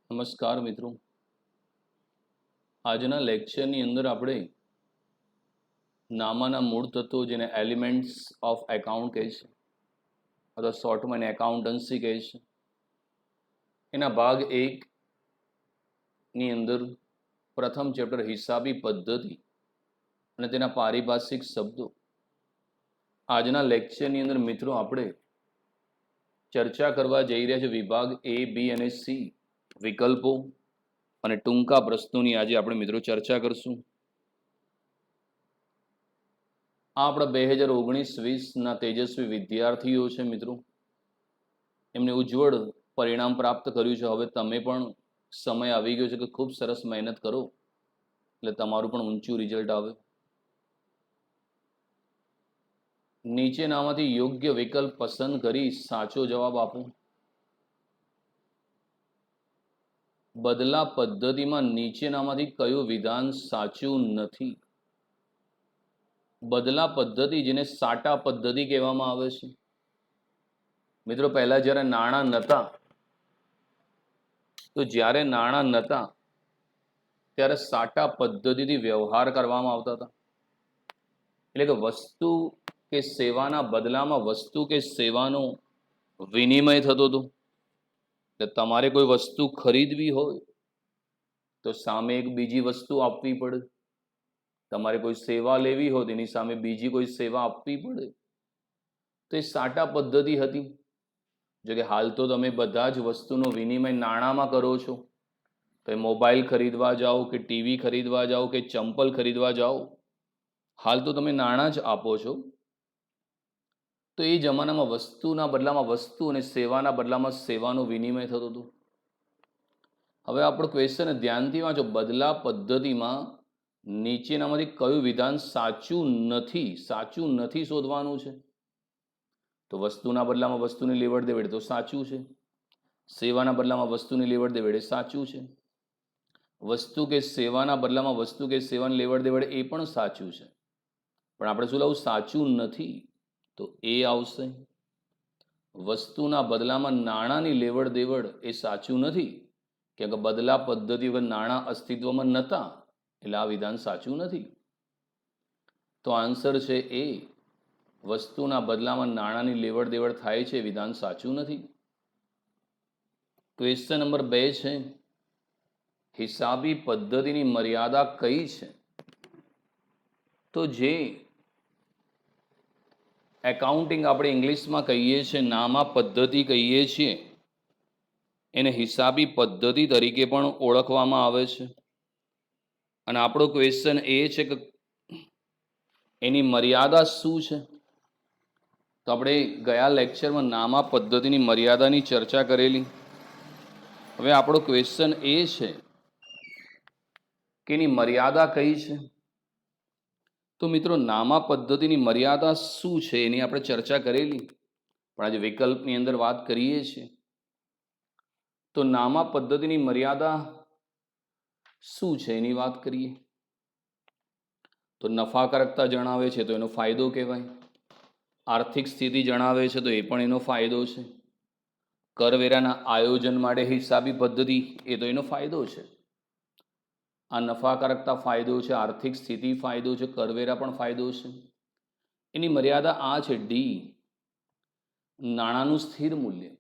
નમસ્કાર મિત્રો, આજના લેક્ચરની અંદર આપણે નામાના મૂળ તત્વો જેને એલિમેન્ટ્સ ઓફ એકાઉન્ટ કહે છે અથવા શોર્ટમાં એને એકાઉન્ટન્સી કહે છે એના ભાગ 1ની અંદર પ્રથમ ચેપ્ટર હિસાબી પદ્ધતિ અને તેના પારિભાષિક શબ્દો. આજના લેક્ચરની અંદર મિત્રો આપણે ચર્ચા કરવા જઈ રહ્યા છે વિભાગ A, B અને C વિકલ્પો અને ટૂંકા પ્રશ્નોની આજે આપણે મિત્રો ચર્ચા કરશું. આ આપણા 2019-20ના તેજસ્વી વિદ્યાર્થીઓ છે મિત્રો, એમને ઉજ્જવળ પરિણામ પ્રાપ્ત કર્યું છે. હવે તમે પણ સમય આવી ગયો છે કે ખૂબ સરસ મહેનત કરો એટલે તમારું પણ ઊંચું રિઝલ્ટ આવે. નીચેનામાંથી યોગ્ય વિકલ્પ પસંદ કરી સાચો જવાબ આપો. બદલા પદ્ધતિમાં નીચેનામાંથી કયું વિધાન સાચું નથી? બદલા પદ્ધતિ જેને સાટા પદ્ધતિ કહેવામાં આવે છે. મિત્રો, પહેલા જ્યારે નાણાં નહોતા તો જ્યારે નાણાં નહોતા ત્યારે સાટા પદ્ધતિથી વ્યવહાર કરવામાં આવતા હતા. એટલે કે વસ્તુ કે સેવાના બદલામાં વસ્તુ કે સેવાનો વિનિમય થતો હતો. એટલે તમારે કોઈ વસ્તુ ખરીદવી હોય તો સામે એક બીજી વસ્તુ આપવી પડે. તમારે કોઈ સેવા લેવી હોય તેની સામે બીજી કોઈ સેવા આપવી પડે. તો એ સાટા પદ્ધતિ હતી. જો કે હાલ તો તમે બધા જ વસ્તુનો વિનિમય નાણાંમાં કરો છો. તો એ મોબાઈલ ખરીદવા જાઓ કે ટીવી ખરીદવા જાઓ કે ચંપલ ખરીદવા જાઓ, હાલ તો તમે નાણાં જ આપો છો. તો એ જમાનામાં વસ્તુના બદલામાં વસ્તુ અને સેવાના બદલામાં સેવાનો વિનિમય થતો હતો. હવે આપણો ક્વેશ્ચન ધ્યાનથી વાંચો. બદલા પદ્ધતિમાં નીચેનામાંથી કયું વિધાન સાચું નથી શોધવાનું છે. તો વસ્તુના બદલામાં વસ્તુની લેવડ દેવડ તો સાચું છે. સેવાના બદલામાં વસ્તુની લેવડ દેવડ એ સાચું છે. વસ્તુ કે સેવાના બદલામાં વસ્તુ કે સેવાની લેવડ દેવડ એ પણ સાચું છે. પણ આપણે શું લાવું? સાચું નથી. તો એ આવશે. વસ્તુના બદલામાં નાણાંની લેવડ દેવડ એ સાચું નથી, કેમ કે બદલા પદ્ધતિ વગર નાણાં અસ્તિત્વમાં નહોતા, એટલે આ વિધાન સાચું નથી. તો આન્સર છે એ. વસ્તુના બદલામાં નાણાંની લેવડ દેવડ થાય છે, વિધાન સાચું નથી. ક્વેશ્ચન નંબર 2 છે, હિસાબી પદ્ધતિની મર્યાદા કઈ છે? તો જે એકાઉન્ટિંગ આપણે ઇંગ્લિશમાં કહીએ છીએ, નામા પદ્ધતિ કહીએ છીએ, એને હિસાબી પદ્ધતિ તરીકે પણ ઓળખવામાં આવે છે. અને આપણો ક્વેશ્ચન એ છે કે એની મર્યાદા શું છે? તો આપણે ગયા લેક્ચરમાં નામા પદ્ધતિની મર્યાદાની ચર્ચા કરેલી. હવે આપણો ક્વેશ્ચન એ છે કે એની મર્યાદા કઈ છે? તો મિત્રો, નામા પદ્ધતિની મર્યાદા શું છે એની આપણે ચર્ચા કરેલી, પણ આજે વિકલ્પની અંદર વાત કરીએ છીએ. તો નામા પદ્ધતિની મર્યાદા શું છે એની વાત કરીએ તો નફાકારકતા જણાવે છે તો એનો ફાયદો કહેવાય. આર્થિક સ્થિતિ જણાવે છે તો એ પણ એનો ફાયદો છે. કરવેરાના આયોજન માટે હિસાબી પદ્ધતિ એ તો એનો ફાયદો છે. આ નફાકારકતા ફાયદો છે, આર્થિક સ્થિતિ ફાયદો છે, કરવેરા પણ ફાયદો છે. એની મર્યાદા આ છે ડી, નાણાંનું સ્થિર મૂલ્ય.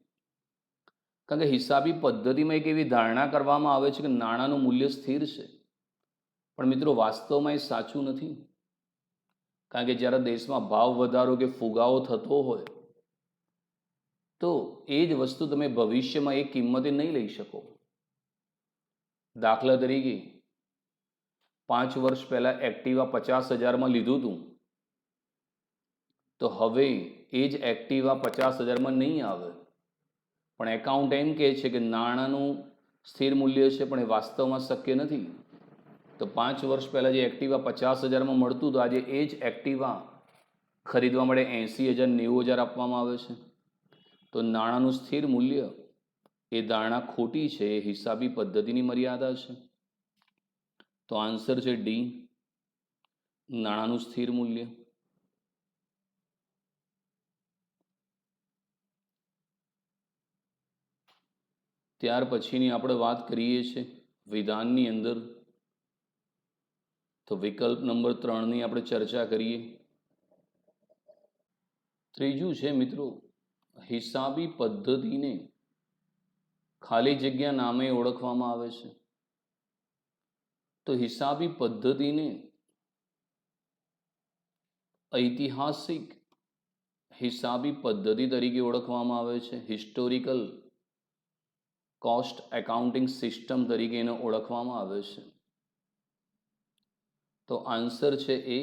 કારણ કે હિસાબી પદ્ધતિમાં એક એવી ધારણા કરવામાં આવે છે કે નાણાંનું મૂલ્ય સ્થિર છે, પણ મિત્રો વાસ્તવમાં એ સાચું નથી. કારણ કે જ્યારે દેશમાં ભાવ વધારો કે ફુગાવો થતો હોય તો એ જ વસ્તુ તમે ભવિષ્યમાં એ કિંમતે નહીં લઈ શકો. દાખલા તરીકે 5 વર્ષ પહેલા એક્ટિવા 50,000માં લીધું હતું, તો હવે એ જ એક્ટિવા 50,000માં નહીં આવે. પણ એકાઉન્ટ એમ કહે છે કે નાણાંનું સ્થિર મૂલ્ય છે, પણ એ વાસ્તવમાં શક્ય નથી. તો 5 વર્ષ પહેલાં જે એક્ટિવા 50,000માં મળતું હતું, આજે એ જ એક્ટિવા ખરીદવા માટે 80,000, 90,000 આપવામાં આવે છે. તો નાણાંનું સ્થિર મૂલ્ય એ ધારણા ખોટી છે, એ હિસાબી પદ્ધતિની મર્યાદા છે. તો આન્સર છે ડી, નાણાંનું સ્થિર મૂલ્ય. ત્યાર પછીની આપણે વાત કરીએ છીએ વિધાનની અંદર, તો વિકલ્પ નંબર 3ની આપણે ચર્ચા કરીએ. ત્રીજું છે મિત્રો, હિસાબી પદ્ધતિને ખાલી જગ્યા નામે ઓળખવામાં આવે છે. તો હિસાબી પદ્ધતિને ઐતિહાસિક હિસાબી પદ્ધતિ તરીકે ઓળખવામાં આવે છે. હિસ્ટોરિકલ કોસ્ટ એકાઉન્ટિંગ સિસ્ટમ તરીકે એને ઓળખવામાં આવે છે. તો આન્સર છે એ.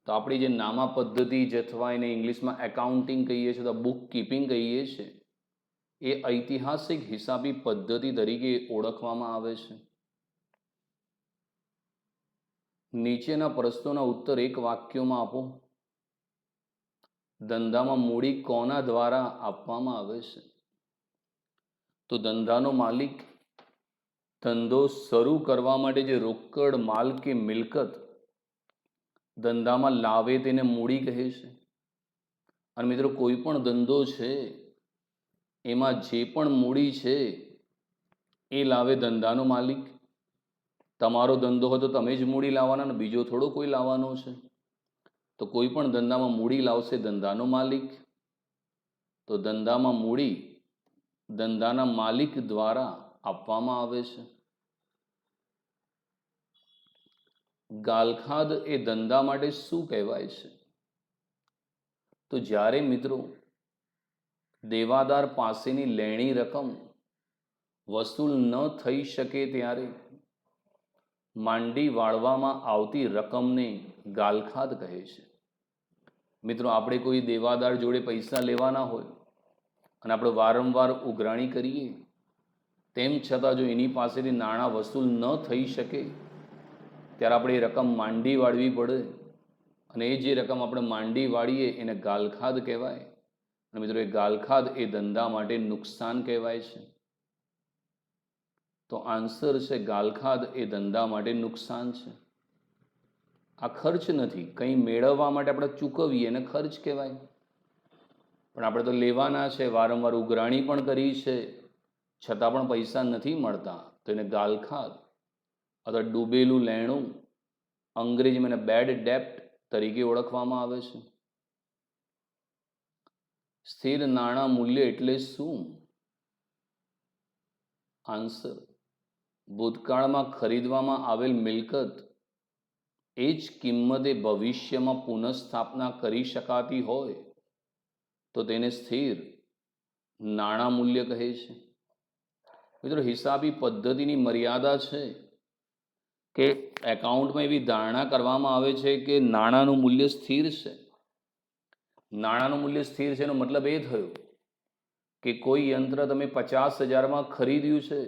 તો આપણી જે નામા પદ્ધતિ અથવા એને ઇંગ્લિશમાં એકાઉન્ટિંગ કહીએ છીએ, તો બુક કીપિંગ કહીએ છીએ, એ ઐતિહાસિક હિસાબી પદ્ધતિ તરીકે ઓળખવામાં આવે છે. નીચેના પ્રશ્નોના ઉત્તર એક વાક્યોમાં આપો. ધંધામાં મૂડી કોના દ્વારા આપવામાં આવે છે? તો ધંધાનો માલિક ધંધો શરૂ કરવા માટે જે રોકડ માલ કે મિલકત ધંધામાં લાવે તેને મૂડી કહે છે. અને મિત્રો, કોઈ પણ ધંધો છે એમાં જે પણ મૂડી છે એ લાવે ધંધાનો માલિક. તમારો ધંધો હોય તો તમે જ મૂડી લાવવાના ને બીજો થોડો કોઈ લાવવાનો છે. તો કોઈ પણ ધંધામાં મૂડી લાવશે ધંધાનો માલિક. તો ધંધામાં મૂડી ધંધાના માલિક દ્વારા આપવામાં આવે છે. ગાલખાદ એ ધંધા માટે શું કહેવાય છે? તો જ્યારે મિત્રો દેવાદાર પાસેની લેણી રકમ વસૂલ ન થઈ શકે ત્યારે માંડી વાળવામાં આવતી રકમને ગાલખાદ કહે છે. મિત્રો, આપણે કોઈ દેવાદાર જોડે પૈસા લેવાના હોય અને આપણે વારંવાર ઉઘરાણી કરીએ, તેમ છતાં જો એની પાસેથી નાણાં વસૂલ ન થઈ શકે ત્યારે આપણે એ રકમ માંડી વાળવી પડે. અને એ જે રકમ આપણે માંડી વાળીએ એને ગાલખાદ કહેવાય. અને મિત્રો, એ ગાલખાદ એ ધંધા માટે નુકસાન કહેવાય છે. તો આન્સર છે ગાલખાદ એ ધંધા માટે નુકસાન છે. આ ખર્ચ નથી. કંઈ મેળવવા માટે આપણે ચૂકવીએ એને ખર્ચ કહેવાય. પણ આપણે તો લેવાના છે, વારંવાર ઉઘરાણી પણ કરી છે, છતાં પણ પૈસા નથી મળતા, તો એને ગાલખાદ અથવા ડૂબેલું લેણું, અંગ્રેજીમાં એને બેડ ડેપ્ટ તરીકે ઓળખવામાં આવે છે. સ્થિર નાણાં મૂલ્ય એટલે શું? આન્સર, ભૂતકાળમાં ખરીદવામાં આવેલ મિલકત એ જ કિંમતે ભવિષ્યમાં પુનઃસ્થાપના કરી શકાતી હોય તો તેને સ્થિર નાણાં મૂલ્ય કહે છે. મિત્રો, હિસાબી પદ્ધતિની મર્યાદા છે કે એકાઉન્ટમાં એવી ધારણા કરવામાં આવે છે કે નાણાંનું મૂલ્ય સ્થિર છે. નાણાંનું મૂલ્ય સ્થિર છે એનો મતલબ એ થયો કે કોઈ યંત્ર તમે 50,000માં ખરીદ્યું છે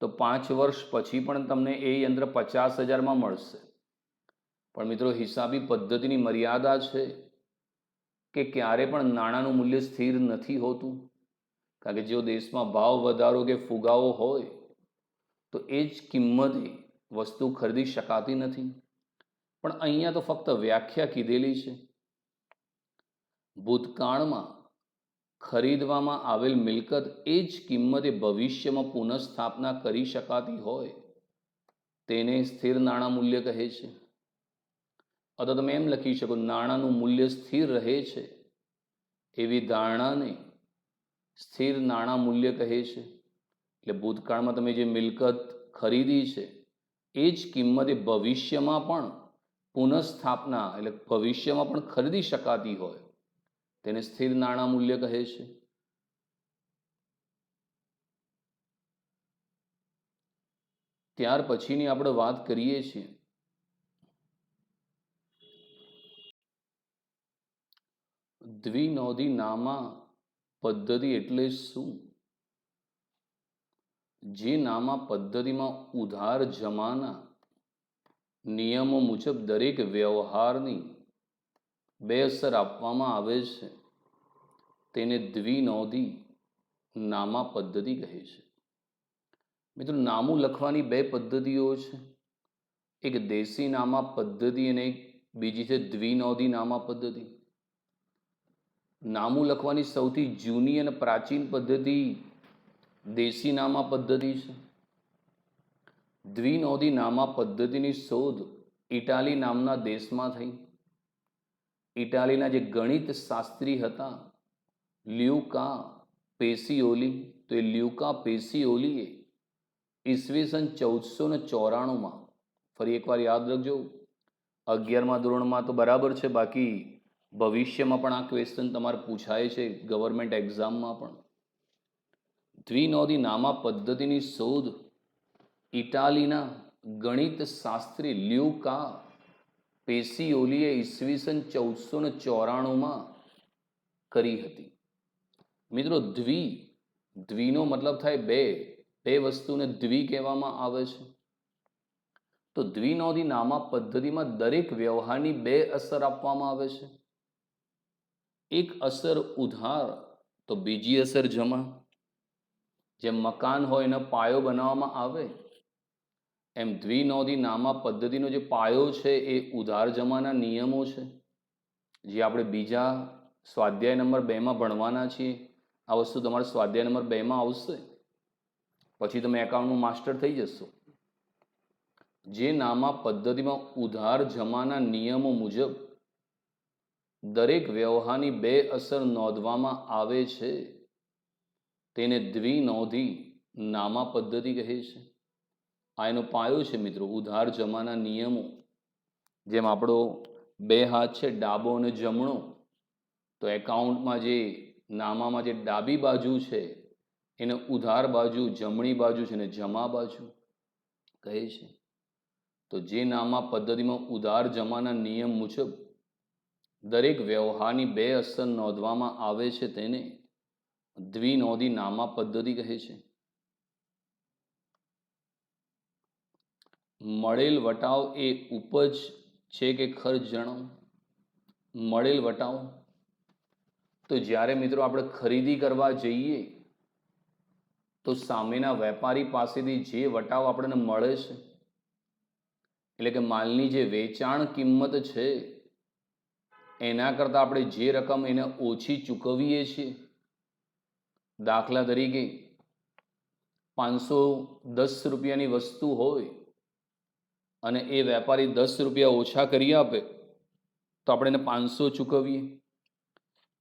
તો 5 વર્ષ પછી પણ તમને એ યંત્ર 50,000માં મળશે. પણ મિત્રો, હિસાબી પદ્ધતિની મર્યાદા છે કે ક્યારે પણ નાણાંનું મૂલ્ય સ્થિર નથી હોતું. કારણ કે જો દેશમાં ભાવ વધારો કે ફુગાવો હોય તો એ જ કિંમતે વસ્તુ ખરીદી શકાતી નથી. પણ અહીંયા તો ફક્ત વ્યાખ્યા કીધેલી છે. ભૂતકાળમાં ખરીદવામાં આવેલ મિલકત એ જ કિંમતે ભવિષ્યમાં પુનઃસ્થાપના કરી શકાતી હોય તેને સ્થિર નાણાં મૂલ્ય કહે છે. અથવા તમે એમ લખી શકો, નાણાંનું મૂલ્ય સ્થિર રહે છે એવી ધારણાને સ્થિર નાણાં મૂલ્ય કહે છે. એટલે ભૂતકાળમાં તમે જે મિલકત ખરીદી છે એ જ કિંમતે ભવિષ્યમાં પણ પુનઃસ્થાપના એટલે ભવિષ્યમાં પણ ખરીદી શકાતી હોય તેને સ્થિર નાણાં મૂલ્ય કહે છે. ત્યાર પછીની આપણે વાત કરીએ છીએ દ્વિનોંધી નામા પદ્ધતિ એટલે શું? જે નામા પદ્ધતિમાં ઉધાર જમાના નિયમો મુજબ દરેક વ્યવહારની બે અસર આપવામાં આવે છે તેને દ્વિનોંધી નામા પદ્ધતિ કહે છે. મિત્રો, નામું લખવાની બે પદ્ધતિઓ છે. એક દેશી નામા પદ્ધતિ અને એક બીજી છે દ્વિનોંધી નામા પદ્ધતિ. નામું લખવાની સૌથી જૂની અને પ્રાચીન પદ્ધતિ દેશી નામા પદ્ધતિ છે. દ્વિનોંધી નામા પદ્ધતિની શોધ ઇટાલી નામના દેશમાં થઈ. ઇટાલીના જે ગણિત શાસ્ત્રી હતા લ્યુકા પેસિઓલી, તો એ લ્યુકા પેસિઓલીએ ઈસવીસન 1494માં, ફરી એકવાર યાદ રાખજો, 11મા ધોરણમાં તો બરાબર છે, બાકી ભવિષ્યમાં પણ આ ક્વેશ્ચન તમારે પૂછાય છે ગવર્મેન્ટ એક્ઝામમાં પણ. દ્વિનોંધી નામા પદ્ધતિની શોધ ઇટાલીના ગણિત શાસ્ત્રી લ્યુકા પેસિઓલીએ ઈસવીસન 1494માં કરી હતી. મિત્રો, દ્વિનો મતલબ થાય બે વસ્તુને દ્વિ કહેવામાં આવે છે. તો દ્વિનોંધી નામા પદ્ધતિમાં દરેક વ્યવહારની બે અસર આપવામાં આવે છે. એક અસર ઉધાર, તો બીજી અસર જમા. જેમ મકાન હોય એનો પાયો બનાવવામાં આવે, એમ દ્વિનોંધી નામા પદ્ધતિનો જે પાયો છે એ ઉધાર જમાના નિયમો છે, જે આપણે બીજા સ્વાધ્યાય નંબર 2માં ભણવાના છીએ. આ વસ્તુ તમારે સ્વાધ્યાય નંબર 2માં આવશે, પછી તમે એકાઉન્ટનું માસ્ટર થઈ જશો. જે નામા પદ્ધતિમાં ઉધાર જમાના નિયમો મુજબ દરેક વ્યવહારની બે અસર નોંધવામાં આવે છે તેને દ્વિનોંધી નામા પદ્ધતિ કહે છે. આ એનો પાયો છે મિત્રો, ઉધાર જમાના નિયમો. જેમ આપણો બે હાથ છે, ડાબો અને જમણો, તો એકાઉન્ટમાં જે નામામાં જે ડાબી બાજુ છે એને ઉધાર બાજુ, જમણી બાજુ છે ને જમા બાજુ કહે છે. તો જે નામા પદ્ધતિમાં ઉધાર જમાના નિયમ મુજબ દરેક વ્યવહારની બે અસર નોંધવામાં આવે છે તેને દ્વિનોંધી નામા પદ્ધતિ કહે છે. મળેલ વટાવ એ ઉપજ છે કે ખર્ચ જણાવો. મળેલ વટાવ, તો જ્યારે મિત્રો આપણે ખરીદી કરવા જઈએ તો સામેના વેપારી પાસેથી જે વટાવ આપણને મળે છે, એટલે કે માલની જે વેચાણ કિંમત છે એના કરતાં આપણે જે રકમ એને ઓછી ચૂકવીએ છીએ, દાખલા તરીકે 510 રૂપિયાની વસ્તુ હોય અને એ વેપારી 10 રૂપિયા ઓછા કરી આપે તો આપણે એને 500 ચૂકવીએ,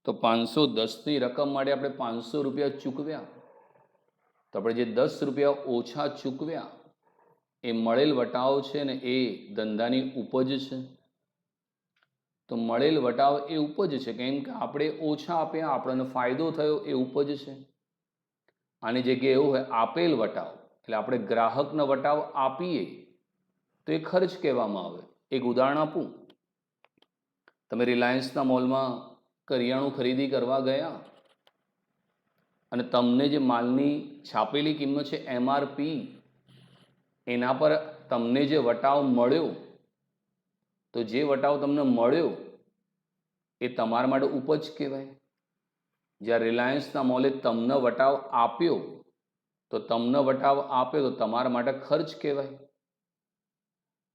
તો 510ની રકમ માટે આપણે 500 રૂપિયા ચૂકવ્યા, તો આપણે જે 10 રૂપિયા ઓછા ચૂકવ્યા એ મળેલ વટાવ છે ને એ ધંધાની ઉપજ છે. તો મળેલ વટાવ એ ઉપજ છે, કેમ કે આપણે ઓછા આપ્યા, આપણને ફાયદો થયો, એ ઉપજ છે. આની જગ્યાએ એવું હોય આપેલ વટાવ, એટલે આપણે ગ્રાહકનો વટાવ આપીએ તો એ ખર્ચ કહેવામાં આવે. એક ઉદાહરણ આપું, તમે રિલાયન્સના મોલમાં કરિયાણું ખરીદી કરવા ગયા અને તમને જે માલની છાપેલી કિંમત છે MRP, એના પર તમને જે વટાવ મળ્યો, તો જે વટાવ તમને મળ્યો એ તમારા માટે ઉપજ કહેવાય. જ્યારે રિલાયન્સના મોલે તમને વટાવ આપ્યો, તો તમને વટાવ આપ્યો તો તમારા માટે ખર્ચ કહેવાય.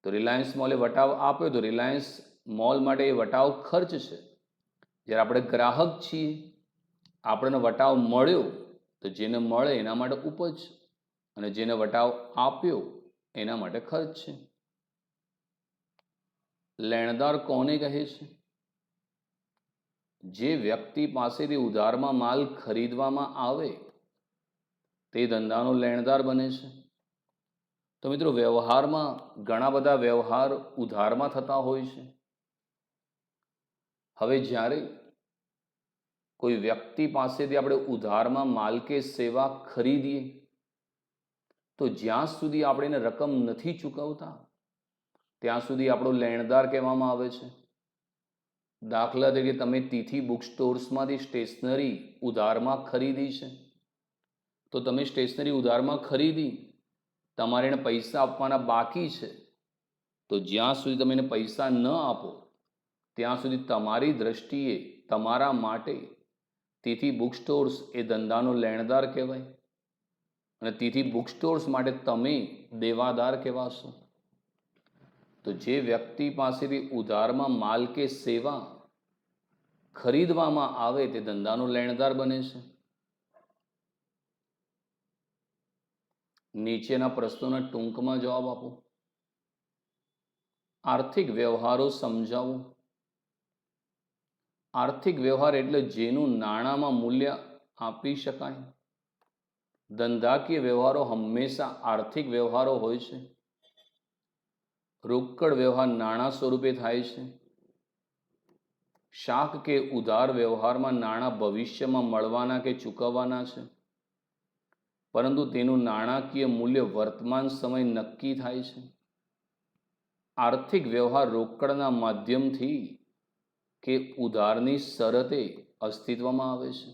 તો રિલાયન્સ મોલે વટાવ આપ્યો તો રિલાયન્સ મોલ માટે એ વટાવ ખર્ચ છે. જ્યારે આપણે ગ્રાહક છીએ, આપણને વટાવ મળ્યો તો જેને મળે એના માટે ઉપજ, અને જેને વટાવ આપ્યો એના માટે ખર્ચ છે. લેણદાર કોને કહે છે? જે વ્યક્તિ પાસેથી ઉધારમાં માલ ખરીદવામાં આવે તે ધંધાનો લેણદાર બને છે. તો મિત્રો, વ્યવહારમાં ઘણા બધા વ્યવહાર ઉધારમાં થતા હોય છે. હવે જ્યારે કોઈ વ્યક્તિ પાસેથી આપણે ઉધારમાં માલ કે સેવા ખરીદીએ તો જ્યાં સુધી આપણે એને રકમ નથી ચૂકવતા ત્યાં સુધી આપણો લેણદાર કહેવામાં આવે છે. દાખલા તરીકે તમે તિથિ બુક સ્ટોર્સમાંથી સ્ટેશનરી ઉધારમાં ખરીદી છે, તો તમે સ્ટેશનરી ઉધારમાં ખરીદી, તમારે એને પૈસા આપવાના બાકી છે, તો જ્યાં સુધી તમે એને પૈસા ન આપો ત્યાં સુધી તમારી દ્રષ્ટિએ, તમારા માટે તિથિ બુક સ્ટોર્સ એ ધંધાનો લેણદાર કહેવાય, અને તિથિ બુક સ્ટોર્સ માટે તમે દેવાદાર કહેવાશો. તો જે વ્યક્તિ પાસેથી ઉધારમાં માલ કે સેવા ખરીદવામાં આવે તે ધંધાનો લેણદાર બને છે. નીચેના પ્રશ્નોના ટૂંકમાં જવાબ આપો. આર્થિક વ્યવહારો સમજાવો. આર્થિક વ્યવહાર એટલે જેનું નાણાંમાં મૂલ્ય આપી શકાય. ધંધાકીય વ્યવહારો હંમેશા આર્થિક વ્યવહારો હોય છે. રોકડ વ્યવહાર નાણાં સ્વરૂપે થાય છે. શાક કે ઉધાર વ્યવહારમાં નાણાં ભવિષ્યમાં મળવાના કે ચૂકવવાના છે, પરંતુ તેનું નાણાકીય મૂલ્ય વર્તમાન સમય નક્કી થાય છે. આર્થિક વ્યવહાર રોકડના માધ્યમથી કે ઉધારની શરતે અસ્તિત્વમાં આવે છે.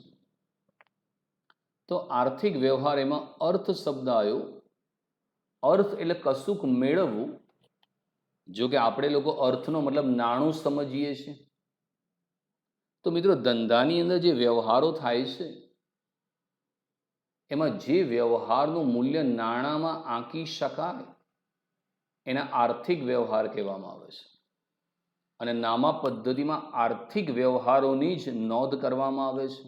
તો આર્થિક વ્યવહાર એમાં અર્થ શબ્દ આવ્યો. અર્થ એટલે કશુંક મેળવવું. જો કે આપણે લોકો અર્થનો મતલબ નાણું સમજીએ છીએ. તો મિત્રો, ધંધાની અંદર જે વ્યવહારો થાય છે એમાં જે વ્યવહારનું મૂલ્ય નાણાંમાં આંકી શકાય એના આર્થિક વ્યવહાર કહેવામાં આવે છે. અને નામા પદ્ધતિમાં આર્થિક વ્યવહારોની જ નોંધ કરવામાં આવે છે.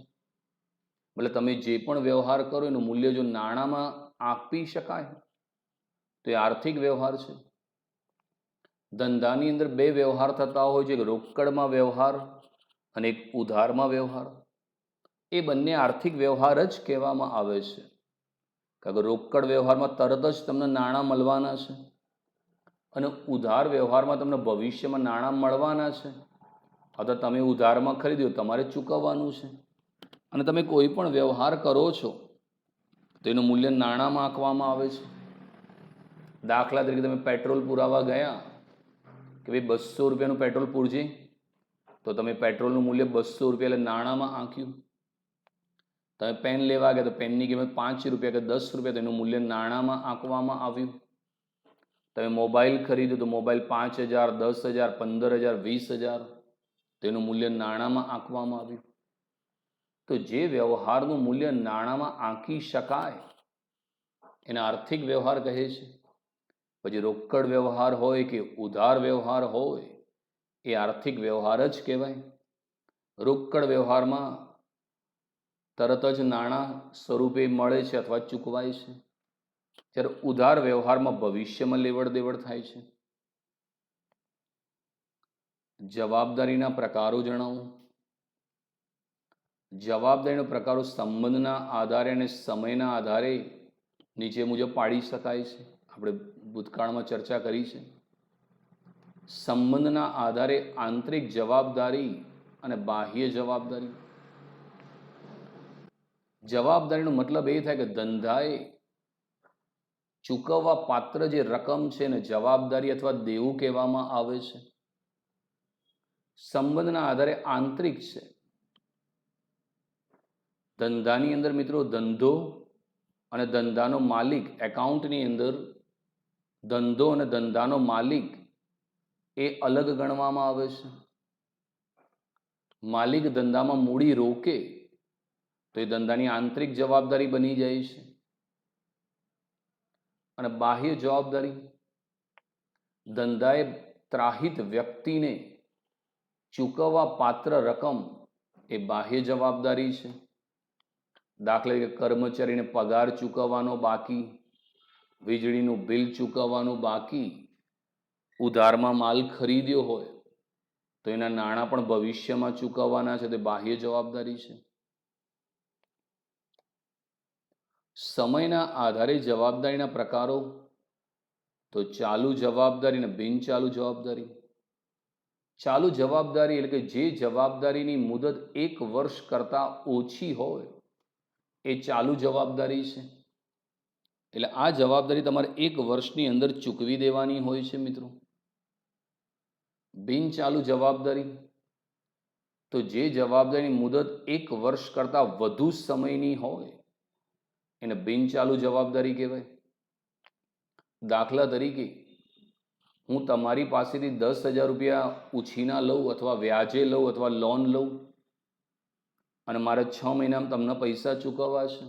એટલે તમે જે પણ વ્યવહાર કરો એનું મૂલ્ય જો નાણાંમાં આપી શકાય તો એ આર્થિક વ્યવહાર છે. ધંધાની અંદર બે વ્યવહાર થતા હોય છે, એક રોકડમાં વ્યવહાર અને એક ઉધારમાં વ્યવહાર. એ બંને આર્થિક વ્યવહાર જ કહેવામાં આવે છે. કારણ કે રોકડ વ્યવહારમાં તરત જ તમને નાણાં મળવાના છે અને ઉધાર વ્યવહારમાં તમને ભવિષ્યમાં નાણાં મળવાના છે. અથવા તમે ઉધારમાં ખરીદ્યો, તમારે ચૂકવવાનું છે. અને તમે કોઈ પણ વ્યવહાર કરો છો તો એનું મૂલ્ય નાણાંમાં આંકવામાં આવે છે. દાખલા તરીકે તમે પેટ્રોલ પુરાવા ગયા કે ભાઈ 200 રૂપિયાનું પેટ્રોલ પૂરજે, તો તમે પેટ્રોલનું મૂલ્ય 200 રૂપિયા એટલે નાણાંમાં આંક્યું. તમે પેન લેવા ગયા તો પેનની કિંમત 5 રૂપિયા કે 10 રૂપિયા, તો એનું મૂલ્ય નાણાંમાં આંકવામાં આવ્યું. તમે મોબાઈલ ખરીદ્યો તો મોબાઈલ 5,000, 10,000, 15,000, 20,000, તો એનું મૂલ્ય નાણાંમાં આંકવામાં આવ્યું. તો જે વ્યવહારનું મૂલ્ય નાણાંમાં આંકી શકાય એને આર્થિક વ્યવહાર કહે છે. પછી રોકડ વ્યવહાર હોય કે ઉધાર વ્યવહાર હોય, એ આર્થિક વ્યવહાર જ કહેવાય. રોકડ વ્યવહારમાં તરત જ નાણાં સ્વરૂપે મળે છે અથવા ચૂકવાય છે, જ્યારે ઉધાર વ્યવહારમાં ભવિષ્યમાં લેવડ દેવડ થાય છે. જવાબદારીના પ્રકારો જણાવો. જવાબદારીના પ્રકારો સંબંધના આધારે અને સમયના આધારે નીચે મુજબ પાડી શકાય છે. આપણે ભૂતકાળમાં ચર્ચા કરી છે. સંબંધના આધારે આંતરિક જવાબદારી અને બાહ્ય જવાબદારી. જવાબદારીનો મતલબ એ થાય કે ધંધાએ ચૂકવવા પાત્ર જે રકમ છે ને જવાબદારી અથવા દેવું કહેવામાં આવે છે. સંબંધના આધારે આંતરિક છે. ધંધાની અંદર મિત્રો ધંધો અને ધંધાનો માલિક, એકાઉન્ટની અંદર ધંધો અને ધંધાનો માલિક એ અલગ ગણવામાં આવે છે. માલિક ધંધામાં મૂડી રોકે તો એ ધંધાની આંતરિક જવાબદારી બની જાય છે. અને બાહ્ય જવાબદારી, ધંધાએ ત્રાહિત વ્યક્તિને ચૂકવવા પાત્ર રકમ એ બાહ્ય જવાબદારી છે. દાખલા તરીકે કર્મચારીને પગાર ચૂકવવાનો બાકી, વીજળીનું બિલ ચૂકવવાનું બાકી, ઉધારમાં માલ ખરીદ્યો હોય તો એના નાણાં પણ ભવિષ્યમાં ચૂકવવાના છે, તે બાહ્ય જવાબદારી છે. સમયના આધારે જવાબદારીના પ્રકારો તો ચાલુ જવાબદારી અને બિનચાલુ જવાબદારી. ચાલુ જવાબદારી એટલે કે જે જવાબદારીની મુદત 1 વર્ષ કરતાં ઓછી હોય એ ચાલુ જવાબદારી છે. એટલે આ જવાબદારી તમારે 1 વર્ષની અંદર ચૂકવી દેવાની હોય છે મિત્રો. બિનચાલુ જવાબદારી તો જે જવાબદારીની મુદત 1 વર્ષ કરતાં વધુ સમયની હોય એને બિનચાલુ જવાબદારી કહેવાય. દાખલા તરીકે હું તમારી પાસેથી 10,000 રૂપિયા ઉછીના લઉં અથવા વ્યાજે લઉં અથવા લોન લઉં અને મારે 6 મહિનામાં તમને પૈસા ચૂકવવા છે,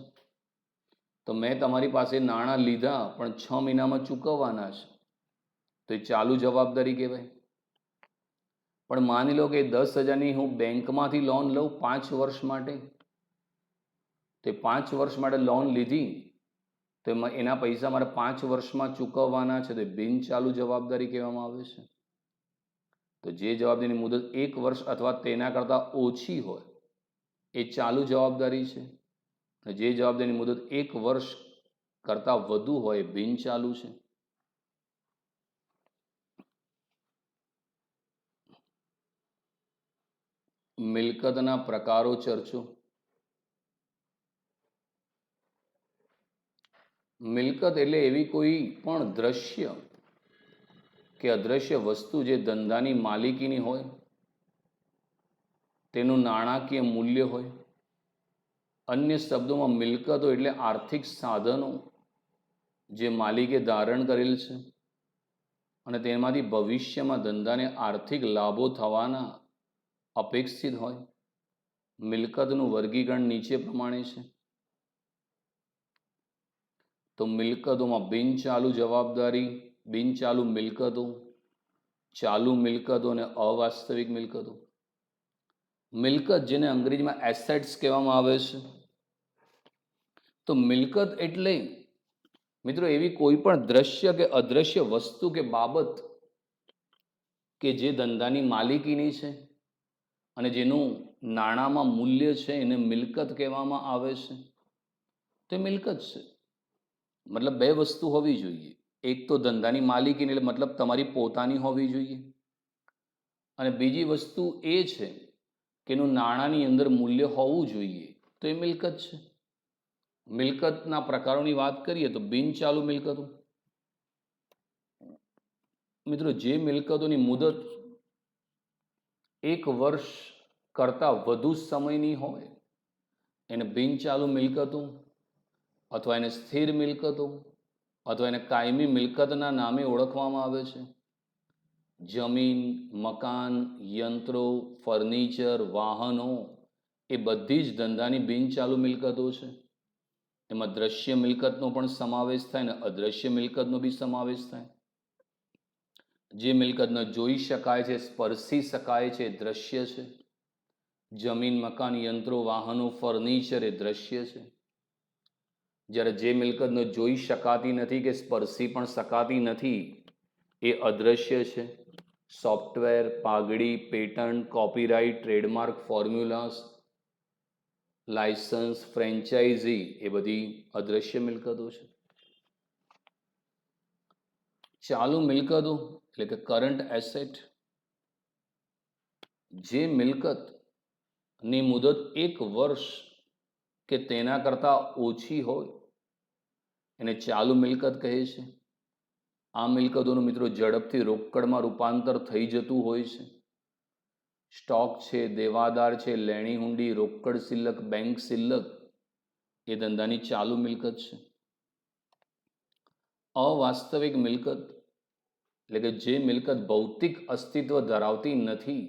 તો મેં તમારી પાસે નાણાં લીધા પણ 6 મહિનામાં ચૂકવવાના છે, તો એ ચાલુ જવાબદારી કહેવાય. પણ માની લો કે 10,000ની હું બેંકમાંથી લોન લઉં 5 વર્ષ માટે, તે 5 વર્ષ માટે લોન લીધી તો એમાં એના પૈસા મારે 5 વર્ષમાં ચૂકવવાના છે, તો બિન ચાલુ જવાબદારી કહેવામાં આવે છે. તો જે જવાબદારીની મુદત 1 વર્ષ અથવા તેના કરતાં ઓછી હોય એ ચાલુ જવાબદારી છે, અને જે જવાબદારીની મુદત 1 વર્ષ કરતાં વધુ હોય એ બિન ચાલુ છે. મિલકતના પ્રકારો ચર્ચો. મિલકત એટલે એવી કોઈ પણ દ્રશ્ય કે અદ્રશ્ય વસ્તુ જે ધંધાની માલિકીની હોય, તેનું નાણાકીય મૂલ્ય હોય. અન્ય શબ્દોમાં મિલકતો એટલે આર્થિક સાધનો જે માલિકે ધારણ કરેલ છે અને તેમાંથી ભવિષ્યમાં ધંધાને આર્થિક લાભો થવાના અપેક્ષિત હોય. મિલકતનું વર્ગીકરણ નીચે પ્રમાણે છે. તો મિલકતોમાં બિનચાલુ જવાબદારી, બિનચાલુ મિલકતો, ચાલુ મિલકતો અને અવાસ્તવિક મિલકતો. મિલકત જેને અંગ્રેજીમાં એસેટ્સ કહેવામાં આવે છે. તો મિલકત એટલે મિત્રો એવી કોઈ પણ દ્રશ્ય કે અદ્રશ્ય વસ્તુ કે બાબત કે જે ધંધાની માલિકીની છે અને જેનું નાણાંમાં મૂલ્ય છે, એને મિલકત કહેવામાં આવે છે. તો એ મિલકત છે. મતલબ બે વસ્તુ હોવી જોઈએ. એક તો ધંધાની માલિકીની એટલે મતલબ તમારી પોતાની હોવી જોઈએ, અને બીજી વસ્તુ એ છે કે એનું નાણાંની અંદર મૂલ્ય હોવું જોઈએ, તો એ મિલકત છે. મિલકતના પ્રકારોની વાત કરીએ તો બિનચાલુ મિલકતો. મિત્રો જે મિલકતોની મુદત 1 વર્ષ કરતાં વધુ સમયની હોય એને બિનચાલુ મિલકતો, અથવા એને સ્થિર મિલકતો, અથવા એને કાયમી મિલકતના નામે ઓળખવામાં આવે છે. જમીન, મકાન, યંત્રો, ફર્નિચર, વાહનો એ બધી જ ધંધાની બિનચાલુ મિલકતો છે. એમાં દ્રશ્ય મિલકતનો પણ સમાવેશ થાય અને અદ્રશ્ય મિલકતનો બી સમાવેશ થાય. જે મિલકતને જોઈ શકાય છે, સ્પર્શી શકાય છે, દ્રશ્ય છે. જમીન, મકાન, યંત્રો, વાહનો, ફર્નિચર એ દ્રશ્ય છે. જ્યારે જે મિલકતને જોઈ શકાતી નથી કે સ્પર્શી પણ શકાતી નથી એ અદ્રશ્ય છે. સોફ્ટવેર, પાઘડી, patent, copyright, trademark, formulas, licence, franchise એ બધી અદ્રશ્ય મિલકતો છે. ચાલુ મિલકતો એટલે કે કરંટ એસેટ. જે મિલકતની મુદત 1 વર્ષ કે તેના કરતાં ઓછી હોય એને ચાલુ મિલકત કહે છે. આ મિલકતોનું મિત્રો ઝડપથી રોકડમાં રૂપાંતર થઈ જતું હોય છે. સ્ટોક છે, દેવાદાર છે, લેણી હુંડી, રોકડ શિલ્લક, બેંક શિલ્લક એ ધંધાની ચાલુ મિલકત છે. અવાસ્તવિક મિલકત એટલે કે જે મિલકત ભૌતિક અસ્તિત્વ ધરાવતી નથી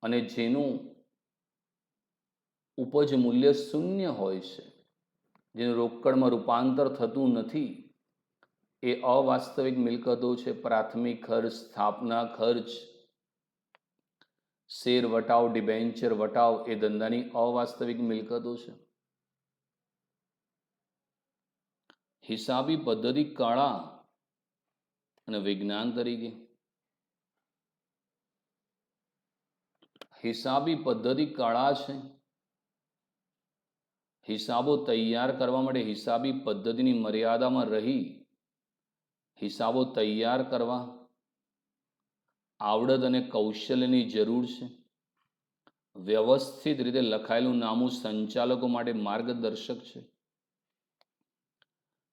અને જેનું ઉપજ મૂલ્ય શૂન્ય હોય છે, જેનું રોકડમાં રૂપાંતર થતું નથી, એ અવાસ્તવિક મિલકતો છે. પ્રાથમિક ખર્ચ, સ્થાપના ખર્ચ, શેર વટાવ, ડિબેન્ચર વટાવ એ ધંધાની અવાસ્તવિક મિલકતો છે. હિસાબી પદ્ધતિ કળા અને વિજ્ઞાન તરીકે. હિસાબી પદ્ધતિ કળા છે. હિસાબો તૈયાર કરવા માટે હિસાબી પદ્ધતિની મર્યાદામાં રહી હિસાબો તૈયાર કરવા આવડત અને કૌશલ્યની જરૂર છે. વ્યવસ્થિત રીતે લખાયેલું નામું સંચાલકો માટે માર્ગદર્શક છે.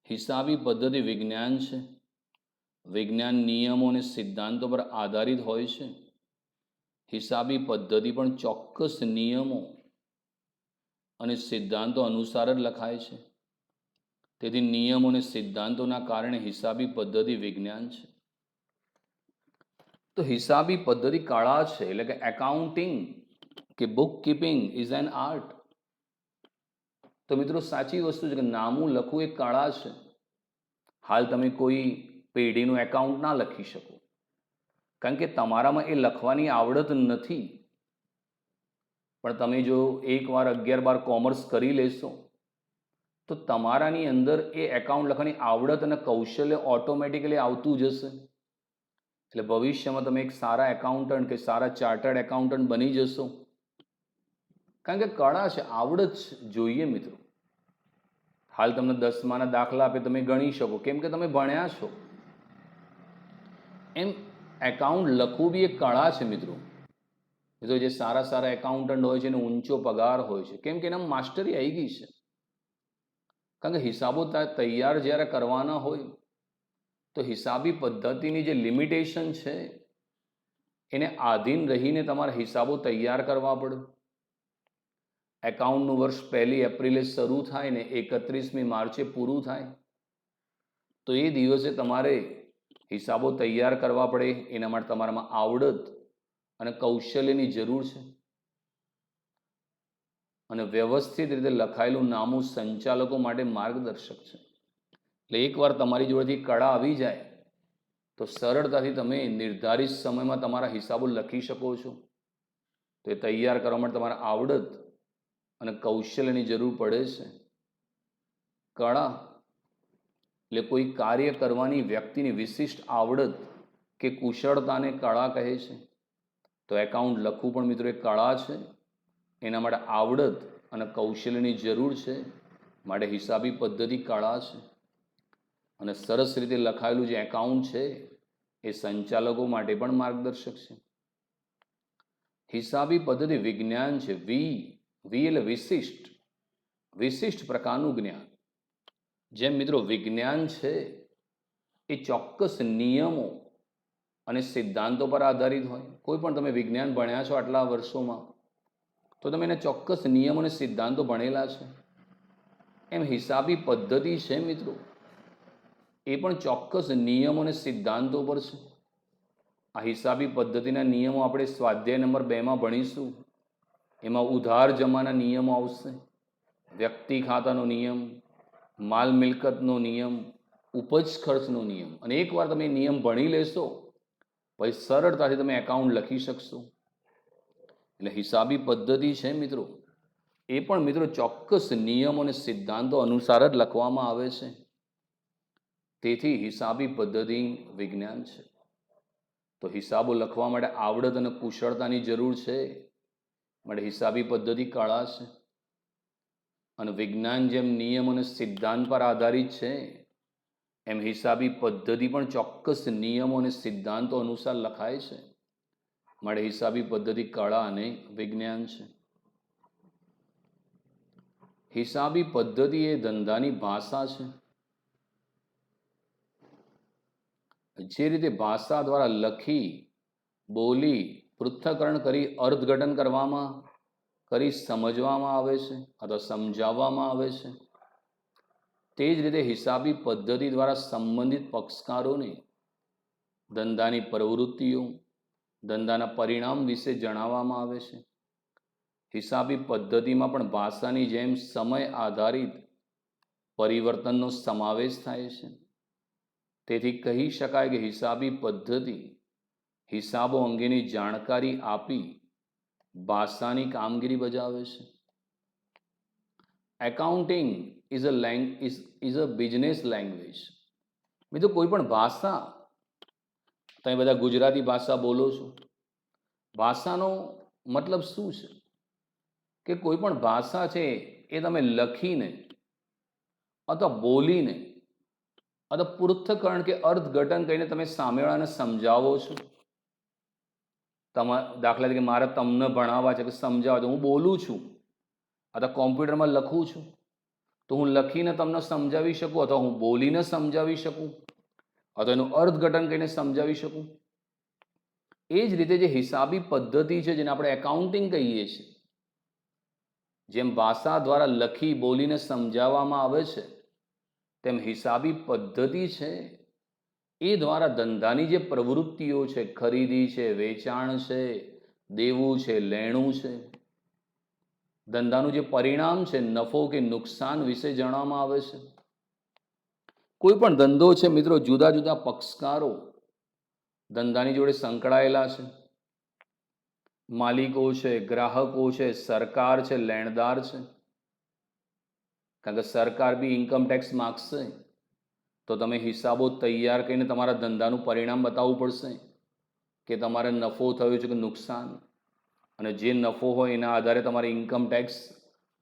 હિસાબી પદ્ધતિ વિજ્ઞાન છે. વિજ્ઞાન નિયમો અને સિદ્ધાંતો પર આધારિત હોય છે. હિસાબી પદ્ધતિ પણ ચોક્કસ નિયમો અને સિદ્ધાંતો અનુસાર જ લખાય છે. તેથી નિયમો અને સિદ્ધાંતોના કારણે હિસાબી પદ્ધતિ વિજ્ઞાન છે. તો હિસાબી પદ્ધતિ કળા છે, એટલે કે એકાઉન્ટિંગ કે book keeping is an art. તો મિત્રો સાચી વસ્તુ છે કે નામું લખવું એ કળા છે. હાલ તમે કોઈ પેઢીનું એકાઉન્ટ ના લખી શકો, કારણ કે તમારામાં એ લખવાની આવડત નથી. પણ તમે જો એકવાર 11-12 કોમર્સ કરી લેશો તો તમારાની અંદર એ એકાઉન્ટ લખવાની આવડત અને કૌશલ્ય ઓટોમેટિકલી આવતું જશે. એટલે ભવિષ્યમાં તમે એક સારા એકાઉન્ટન્ટ કે સારા ચાર્ટર્ડ એકાઉન્ટન્ટ બની જશો. કારણ કે કળા છે, આવડત જોઈએ મિત્રો. હાલ તમને 10માના દાખલા આપે, તમે ગણી શકો કેમ કે તમે ભણ્યા છો. એમ એકાઉન્ટ લખવું બી એક કળા છે મિત્રો. મિત્રો જે સારા સારા એકાઉન્ટન્ટ હોય છે એને ઊંચો પગાર હોય છે, કેમ કે એનામાં માસ્ટરી આવી ગઈ છે. કારણ કે હિસાબો તૈયાર જ્યારે કરવાના હોય તો હિસાબી પદ્ધતિની જે લિમિટેશન છે એને આધીન રહીને તમારા હિસાબો તૈયાર કરવા પડે. એકાઉન્ટનું વર્ષ 1 એપ્રિલે શરૂ થાય ને 31મી માર્ચે પૂરું થાય, તો એ દિવસે તમારે હિસાબો તૈયાર કરવા પડે. એના માટે તમારામાં આવડત અને કૌશલ્યની જરૂર છે. અને વ્યવસ્થિત રીતે લખાયેલું નામું સંચાલકો માટે માર્ગદર્શક છે. એટલે એકવાર તમારી જોડેથી કળા આવી જાય તો સરળતાથી તમે નિર્ધારિત સમયમાં તમારા હિસાબો લખી શકો છો. તો એ તૈયાર કરવા માટે તમારે આવડત અને કૌશલ્યની જરૂર પડે છે. કળા એટલે કોઈ કાર્ય કરવાની વ્યક્તિની વિશિષ્ટ આવડત કે કુશળતાને કળા કહે છે. તો એકાઉન્ટ લખવું પણ મિત્રો એક કળા છે. એના માટે આવડત અને કૌશલ્યની જરૂર છે. માટે હિસાબી પદ્ધતિ કળા છે. અને સરસ રીતે લખાયેલું જે એકાઉન્ટ છે એ સંચાલકો માટે પણ માર્ગદર્શક છે. હિસાબી પદ્ધતિ વિજ્ઞાન છે. વી એટલે વિશિષ્ટ, વિશિષ્ટ પ્રકારનું જ્ઞાન. જેમ મિત્રો વિજ્ઞાન છે એ ચોક્કસ નિયમો અને સિદ્ધાંતો પર આધારિત હોય. કોઈ પણ તમે વિજ્ઞાન ભણ્યા છો આટલા વર્ષોમાં તો તમે એને ચોક્કસ નિયમો અને સિદ્ધાંતો ભણેલા છે. એમ હિસાબી પદ્ધતિ છે મિત્રો, એ પણ ચોક્કસ નિયમો અને સિદ્ધાંતો પર છે. આ હિસાબી પદ્ધતિના નિયમો આપણે સ્વાધ્યાય નંબર 2માં ભણીશું. એમાં ઉધાર જમાના નિયમો આવશે, વ્યક્તિ ખાતાનો નિયમ, માલ મિલકતનો નિયમ, ઉપજ ખર્ચનો નિયમ. અને એકવાર તમે નિયમ ભણી લેશો પછી સરળતાથી તમે એકાઉન્ટ લખી શકશો. એટલે હિસાબી પદ્ધતિ છે મિત્રો, એ પણ મિત્રો ચોક્કસ નિયમો અને સિદ્ધાંતો અનુસાર જ લખવામાં આવે છે. તેથી હિસાબી પદ્ધતિ વિજ્ઞાન છે. તો હિસાબો લખવા માટે આવડત અને કુશળતાની જરૂર છે. માટે હિસાબી પદ્ધતિ કળા છે. અને વિજ્ઞાન જેમ નિયમ અને સિદ્ધાંત પર આધારિત છે એમ હિસાબી પદ્ધતિ પણ ચોક્કસ નિયમો અને સિદ્ધાંતો અનુસાર લખાય છે. માટે હિસાબી પદ્ધતિ કળા અને વિજ્ઞાન છે. હિસાબી પદ્ધતિ એ ધંધાની ભાષા છે. જે રીતે ભાષા દ્વારા લખી, બોલી, પૃથ્થકરણ કરી અર્થઘટન કરવામાં કરી સમજવામાં આવે છે અથવા સમજાવવામાં આવે છે, તે જ રીતે હિસાબી પદ્ધતિ દ્વારા સંબંધિત પક્ષકારોને ધંધાની પ્રવૃત્તિઓ, ધંધાના પરિણામ વિશે જણાવવામાં આવે છે. હિસાબી પદ્ધતિમાં પણ ભાષાની જેમ સમય આધારિત પરિવર્તનનો સમાવેશ થાય છે. તેથી કહી શકાય કે હિસાબી પદ્ધતિ હિસાબો અંગેની જાણકારી આપી ભાષાની કામગીરી બજાવે છે. Accounting is a business language. મિત્રો કોઈ પણ ભાષા, તમે બધા ગુજરાતી ભાષા બોલો છો, ભાષાનો મતલબ શું છે કે કોઈ પણ ભાષા છે એ તમે લખીને અથવા બોલીને અથવા પૃથ્થકરણ કે અર્થઘટન કરીને તમે સામેવાળાને સમજાવો છો. દાખલા તરીકે મારે તમને ભણાવવા છે કે સમજાવવા છે, હું બોલું છું અથવા કોમ્પ્યુટરમાં લખું છું તો હું લખીને તમને સમજાવી શકું અથવા હું બોલીને સમજાવી શકું અથવા એનું અર્થઘટન કરીને સમજાવી શકું. એ જ રીતે જે હિસાબી પદ્ધતિ છે જેને આપણે એકાઉન્ટિંગ કહીએ છીએ, જેમ ભાષા દ્વારા લખી બોલીને સમજાવવામાં આવે છે તેમ હિસાબી પદ્ધતિ છે એ દ્વારા ધંધાની જે પ્રવૃત્તિઓ છે, ખરીદી છે, વેચાણ છે, દેવું છે, લેણું છે, ધંધાનું જે પરિણામ છે, નફો કે નુકસાન વિશે જણાવવામાં આવે છે. કોઈ પણ ધંધો છે મિત્રો, જુદા જુદા પક્ષકારો ધંધાની જોડે સંકળાયેલા છે. માલિકો છે, ગ્રાહકો છે, સરકાર છે, લેણદાર છે. કારણ કે સરકાર બી ઇન્કમ ટેક્સ માગશે, તો તમે હિસાબો તૈયાર કરીને તમારા ધંધાનું પરિણામ બતાવવું પડશે કે તમારે નફો થયો છે કે નુકસાન, અને જે નફો હોય એના આધારે તમારે ઇન્કમ ટેક્સ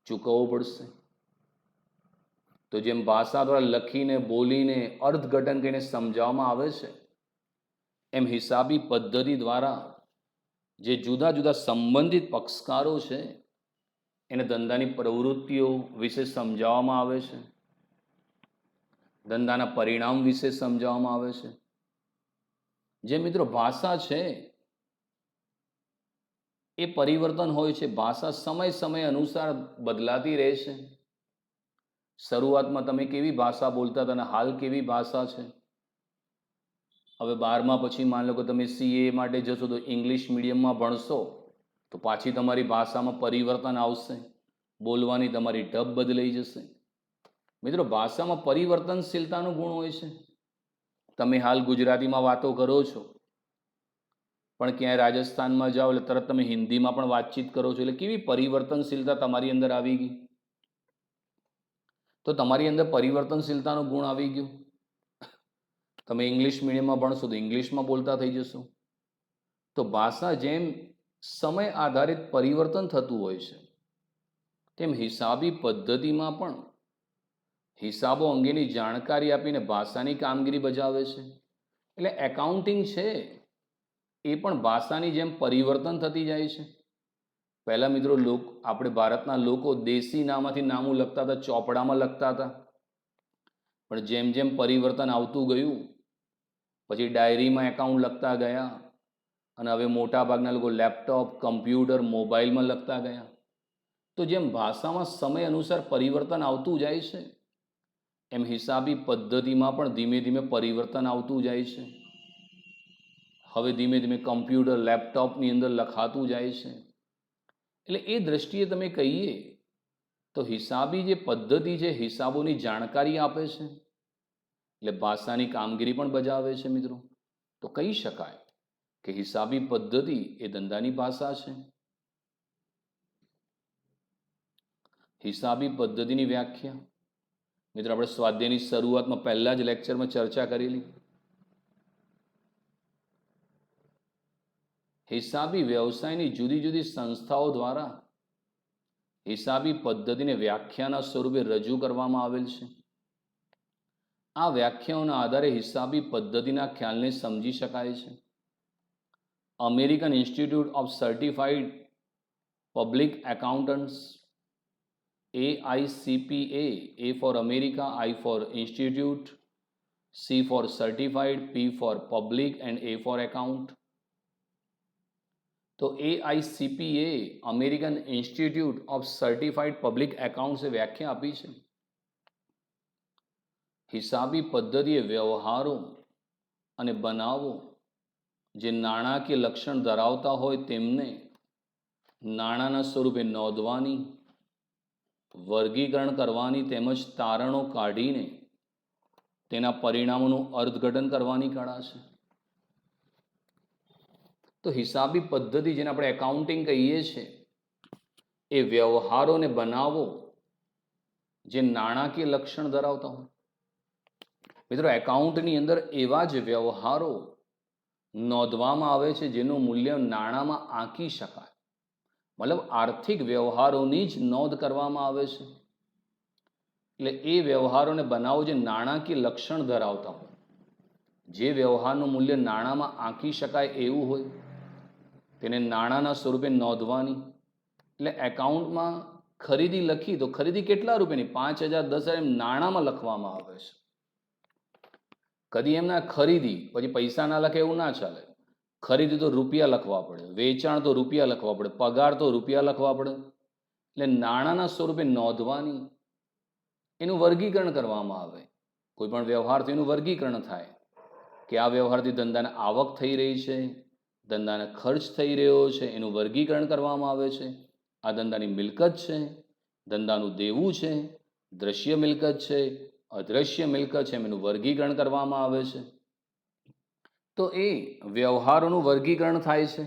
ચૂકવવો પડશે. તો જેમ ભાષા દ્વારા લખીને બોલીને અર્થઘટન કરીને સમજાવવામાં આવે છે, એમ હિસાબી પદ્ધતિ દ્વારા જે જુદા જુદા સંબંધિત પક્ષકારો છે એને ધંધાની પ્રવૃત્તિઓ વિશે સમજાવવામાં આવે છે, ધંધાના પરિણામ વિશે સમજાવવામાં આવે છે. જે મિત્રો ભાષા છે એ પરિવર્તન હોય છે, ભાષા સમય સમય અનુસાર બદલાતી રહે છે. શરૂઆતમાં તમે કેવી ભાષા બોલતા હતા અને હાલ કેવી ભાષા છે. હવે 12મા પછી માની લો કે તમે CA માટે જશો તો ઇંગ્લિશ મીડિયમમાં ભણશો તો પાછી તમારી ભાષામાં પરિવર્તન આવશે, બોલવાની તમારી ઢબ બદલાઈ જશે. મિત્રો, ભાષામાં પરિવર્તનશીલતાનો ગુણ હોય છે. તમે હાલ ગુજરાતીમાં વાતો કરો છો, પણ ક્યાંય રાજસ્થાનમાં જાઓ એટલે તરત તમે હિન્દીમાં પણ વાતચીત કરો છો. એટલે કેવી પરિવર્તનશીલતા તમારી અંદર આવી ગઈ. તો તમારી અંદર પરિવર્તનશીલતાનો ગુણ આવી ગયો. તમે ઇંગ્લિશ મીડિયમમાં ભણશો તો ઇંગ્લિશમાં બોલતા થઈ જશો. તો ભાષા જેમ સમય આધારિત પરિવર્તન થતું હોય છે, તેમ હિસાબી પદ્ધતિમાં પણ હિસાબો અંગેની જાણકારી આપીને ભાષાની કામગીરી બજાવે છે. એટલે એકાઉન્ટિંગ છે એ પણ ભાષાની જેમ પરિવર્તન થતી જાય છે. પહેલાં મિત્રો આપણે ભારતના લોકો દેશી નામથી નામો લખતા હતા, ચોપડામાં લખતા હતા. પણ જેમ જેમ પરિવર્તન આવતું ગયું પછી ડાયરીમાં એકાઉન્ટ લખતા ગયા, અને હવે મોટાભાગના લોકો લેપટોપ, કમ્પ્યુટર, મોબાઈલમાં લખતા ગયા. તો જેમ ભાષામાં સમય અનુસાર પરિવર્તન આવતું જાય છે, એમ હિસાબી પદ્ધતિમાં પણ ધીમે ધીમે પરિવર્તન આવતું જાય છે. હવે ધીમે ધીમે કમ્પ્યુટર, લેપટોપની અંદર લખાતું જાય છે. એટલે એ દ્રષ્ટિએ તમે કહીએ તો હિસાબી જે પદ્ધતિ છે, હિસાબોની જાણકારી આપે છે, એટલે ભાષાની કામગીરી પણ બજાવે છે. મિત્રો, તો કહી શકાય કે હિસાબી પદ્ધતિ એ ધંધાની ભાષા છે. હિસાબી પદ્ધતિની વ્યાખ્યા મિત્રો આપણે સ્વાધ્યાયની શરૂઆતમાં પહેલા જ લેક્ચરમાં ચર્ચા કરેલી. હિસાબી વ્યવસાયની જુદી જુદી સંસ્થાઓ દ્વારા હિસાબી પદ્ધતિને વ્યાખ્યાના સ્વરૂપે રજૂ કરવામાં આવેલ છે. આ વ્યાખ્યાઓના આધારે હિસાબી પદ્ધતિના ખ્યાલને સમજી શકાય છે. American institute of certified public accountants, AICPA, A for America, I for Institute, C for Certified, P for Public and A for Account. તો AICPA American institute of certified public એકાઉન્ટ્સે વ્યાખ્યા આપી છે. હિસાબી પદ્ધતિએ વ્યવહારો અને બનાવો જે નાણાકીય લક્ષણ ધરાવતા હોય તેમને નાણાંના સ્વરૂપે નોંધવાની, વર્ગીકરણ કરવાની તેમજ તારણો કાઢીને તેના પરિણામોનું અર્થઘટન કરવાની કળા છે. તો હિસાબી પદ્ધતિ જેને આપણે એકાઉન્ટિંગ કહીએ છીએ એ વ્યવહારોને બનાવો જે નાણાકીય લક્ષણ ધરાવતા હોય. મિત્રો, એકાઉન્ટની અંદર એવા જ વ્યવહારો નોંધવામાં આવે છે જેનું મૂલ્ય નાણાંમાં આંકી શકાય, મતલબ આર્થિક વ્યવહારોની જ નોંધ કરવામાં આવે છે. એટલે એ વ્યવહારોને બનાવો જે નાણાકીય લક્ષણ ધરાવતા હોય, જે વ્યવહારનું મૂલ્ય નાણાંમાં આંકી શકાય એવું હોય તેને નાણાંના સ્વરૂપે નોંધવાની. એટલે એકાઉન્ટમાં ખરીદી લખી તો ખરીદી કેટલા રૂપિયાની, 5,000, 10,000 એમ નાણાંમાં લખવામાં આવે છે. કદી એમ ના ખરીદી પછી પૈસા ના લખે એવું ના ચાલે. ખરીદી તો રૂપિયા લખવા પડે, વેચાણ તો રૂપિયા લખવા પડે, પગાર તો રૂપિયા લખવા પડે. એટલે નાણાંના સ્વરૂપે નોંધવાની, એનું વર્ગીકરણ કરવામાં આવે. કોઈ પણ વ્યવહારથી એનું વર્ગીકરણ થાય કે આ વ્યવહારથી ધંધાને આવક થઈ રહી છે, ધંધાને ખર્ચ થઈ રહ્યો છે, એનું વર્ગીકરણ કરવામાં આવે છે. આ ધંધાની મિલકત છે, ધંધાનું દેવું છે, દ્રશ્ય મિલકત છે, અદ્રશ્ય મિલકત છે, એનું વર્ગીકરણ કરવામાં આવે છે. તો એ વ્યવહારોનું વર્ગીકરણ થાય છે,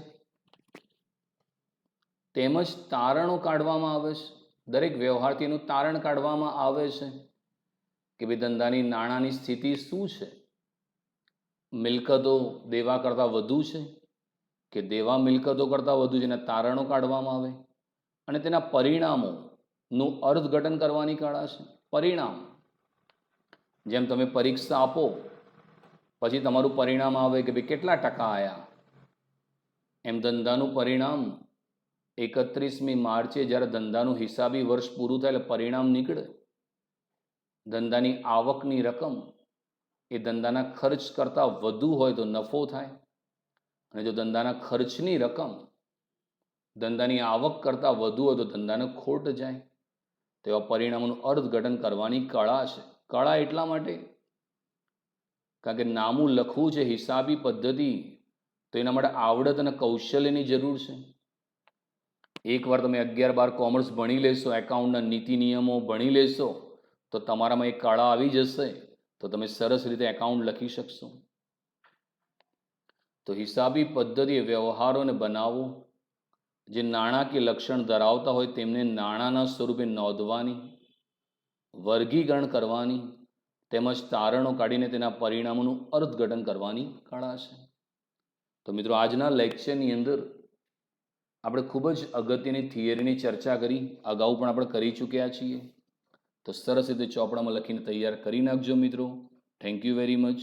તેમજ તારણો કાઢવામાં આવે છે. દરેક વ્યવહારથી એનું તારણ કાઢવામાં આવે છે કે ભાઈ ધંધાની નાણાંની સ્થિતિ શું છે, મિલકતો દેવા કરતાં વધુ છે કે દેવા મિલકતો કરતાં વધુ છે, એના તારણો કાઢવામાં આવે અને તેના પરિણામોનું અર્થઘટન કરવાની કળા છે. પરિણામ, જેમ તમે પરીક્ષા આપો પછી તમારું પરિણામ આવે કે ભાઈ કેટલા ટકા આવ્યા, એમ ધંધાનું પરિણામ 31મી માર્ચે જ્યારે ધંધાનું હિસાબી વર્ષ પૂરું થાય એટલે પરિણામ નીકળે. ધંધાની આવકની રકમ એ ધંધાના ખર્ચ કરતાં વધુ હોય તો નફો થાય, અને જો ધંધાના ખર્ચની રકમ ધંધાની આવક કરતાં વધુ હોય તો ધંધાને ખોટ જાય. તેવા પરિણામોનું અર્થઘટન કરવાની કળા છે. કળા એટલા માટે કારણ કે નામું લખવું છે હિસાબી પદ્ધતિ, તો એના માટે આવડત અને કૌશલ્યની જરૂર છે. એકવાર તમે 11-12 કોમર્સ ભણી લેશો, એકાઉન્ટના નીતિ નિયમો ભણી લેશો, તો તમારામાં એક કળા આવી જશે, તો તમે સરસ રીતે એકાઉન્ટ લખી શકશો. તો હિસાબી પદ્ધતિ વ્યવહારોને બનાવો, જે નાણાકીય લક્ષણ ધરાવતા હોય તેમને નાણાંના સ્વરૂપે નોંધવાની, વર્ગીકરણ કરવાની, તેમજ તારણો કાઢીને તેના પરિણામોનું અર્થઘટન કરવાની કળા છે. તો મિત્રો, આજના લેક્ચરની અંદર આપણે ખૂબ જ અગત્યની થિયરીની ચર્ચા કરી, અગાઉ પણ આપણે કરી ચૂક્યા છીએ. તો સરસ રીતે ચોપડામાં લખીને તૈયાર કરી નાખજો મિત્રો. Thank you very much.